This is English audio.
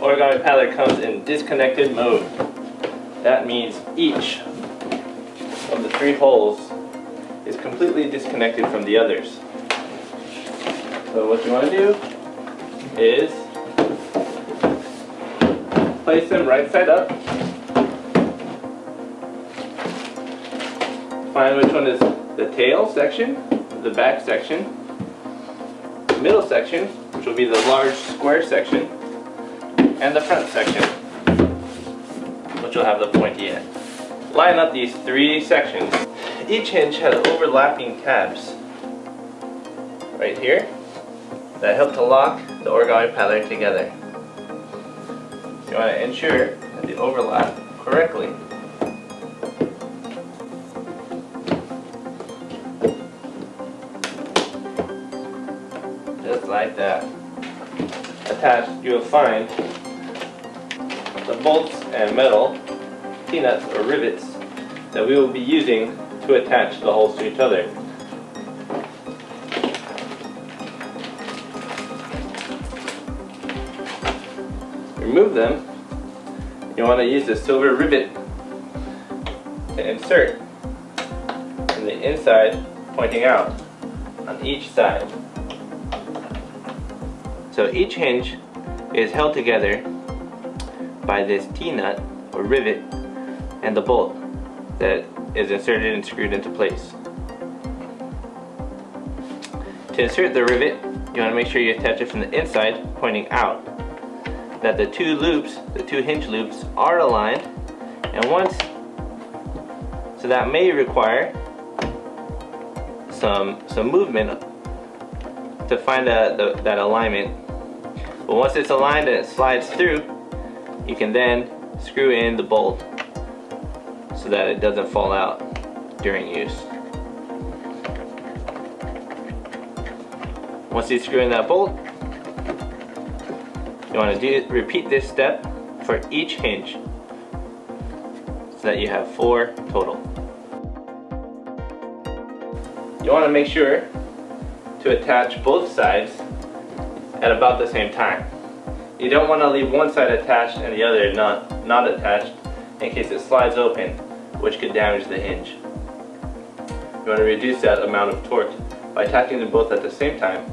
Origami Paddler comes in disconnected mode. That means each of the 3 holes is completely disconnected from the others. So what you want to do is place them right side up. Find which one is the tail section, the back section, the middle section, which will be the large square section, and the front section, which will have the pointy end. Line up these 3 sections. Each hinge has overlapping tabs right here that help to lock the Origami Paddler together. You want to ensure that they overlap correctly. Just like that. Attached, you will find the bolts and metal T-nuts or rivets that we will be using to attach the holes to each other. Remove them. You want to use the silver rivet to insert in the inside, pointing out on each side. So each hinge is held together by this T-nut or rivet and the bolt that is inserted and screwed into place. To insert the rivet, you want to make sure you attach it from the inside, pointing out, that the 2 loops, the 2 hinge loops, are aligned, and once, so that may require some movement to find that alignment. But once it's aligned and it slides through, you can then screw in the bolt so that it doesn't fall out during use. Once you screw in that bolt, you want to repeat this step for each hinge so that you have 4 total. You want to make sure to attach both sides at about the same time. You don't want to leave one side attached and the other not attached in case it slides open, which could damage the hinge. You want to reduce that amount of torque by attaching them both at the same time